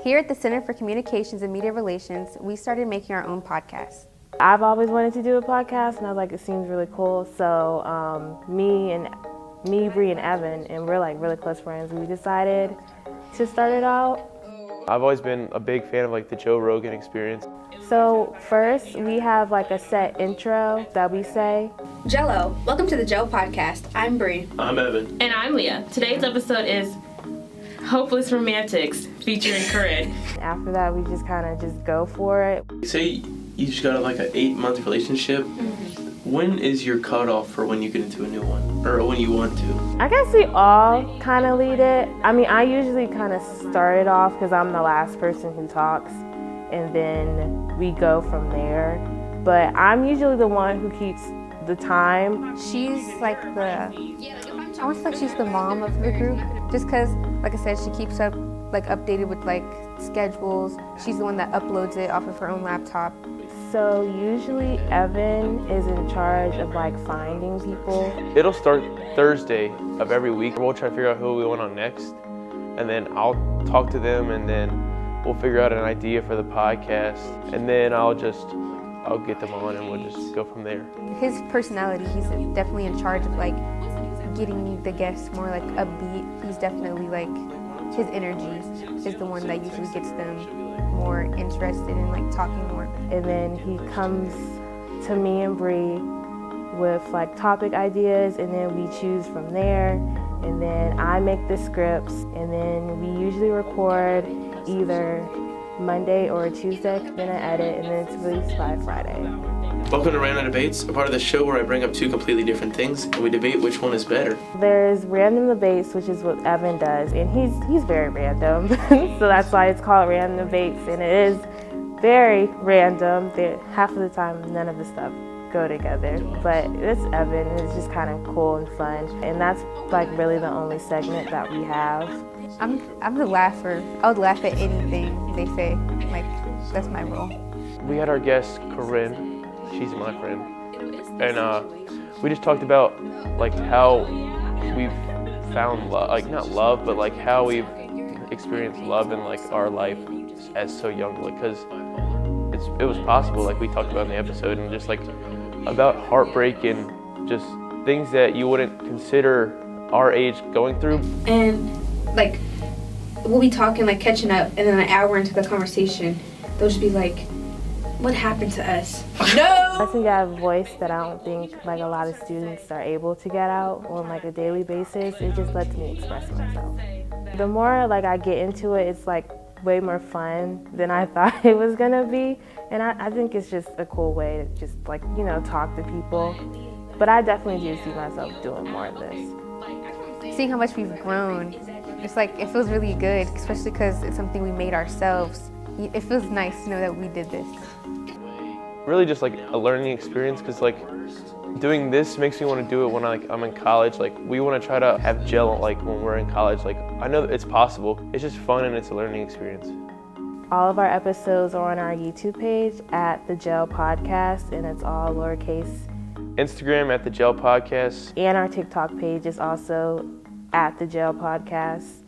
Here at the Center for Communications and Media Relations, we started making our own podcast. I've always wanted to do a podcast, and I was like, it seems really cool. So me, Bree, and Evan, and we're like really close friends, we decided to start it out. I've always been a big fan of like the Joe Rogan Experience. So first, we have like a set intro that we say. Jello, welcome to the Joe Podcast. I'm Bree. I'm Evan. And I'm Leah. Today's episode is Hopeless Romantics featuring Corinne. After that, we just kind of just go for it. Say you just got like an 8-month relationship. When is your cutoff for when you get into a new one, or when you want to? I guess we all kind of lead it. I mean, I usually kind of start it off because I'm the last person who talks, and then we go from there. But I'm usually the one who keeps the time. She's like I want to say like she's the mom of the group, just because, like I said, she keeps up like updated with like schedules. She's the one that uploads it off of her own laptop. So usually Evan is in charge of like finding people. It'll start Thursday of every week. We'll try to figure out who we want on next, and then I'll talk to them, and then we'll figure out an idea for the podcast, and then I'll get them on, and we'll just go from there. His personality, he's definitely in charge of like getting the guests more like upbeat. He's definitely like, his energy is the one that usually gets them more interested in like talking more. And then he comes to me and Bree with like topic ideas, and then we choose from there. And then I make the scripts, and then we usually record either Monday or Tuesday, then I edit, and then it's released by Friday. Welcome to Random Debates, a part of the show where I bring up 2 completely different things, and we debate which one is better. There's Random Debates, which is what Evan does, and he's very random, so that's why it's called Random Debates, and it is very random. Half of the time, none of the stuff go together, but it's Evan, and it's just kind of cool and fun, and that's like really the only segment that we have. I'm the laugher. I would laugh at anything they say. Like, that's my role. We had our guest Corinne. She's my friend, and we just talked about like how we've found love, like not love, but like how we've experienced love in like our life as so young, like because it was possible, like we talked about in the episode, and just like about heartbreak and just things that you wouldn't consider our age going through. And like we'll be talking, like catching up, and then an hour into the conversation, they'll just be like, what happened to us? No! I think I have a voice that I don't think like a lot of students are able to get out on like a daily basis. It just lets me express myself. The more like I get into it, it's like way more fun than I thought it was gonna be. And I think it's just a cool way to just like, you know, talk to people. But I definitely do see myself doing more of this. Seeing how much we've grown, it's like, it feels really good, especially because it's something we made ourselves. It feels nice to know that we did this. Really just like a learning experience, because like doing this makes me want to do it when I'm in college. Like we want to try to have gel like when we're in college. Like I know that it's possible. It's just fun, and it's a learning experience. All of our episodes are on our YouTube page at the G.E.L Podcast, and it's all lowercase. Instagram at the G.E.L Podcast. And our TikTok page is also at the G.E.L Podcast.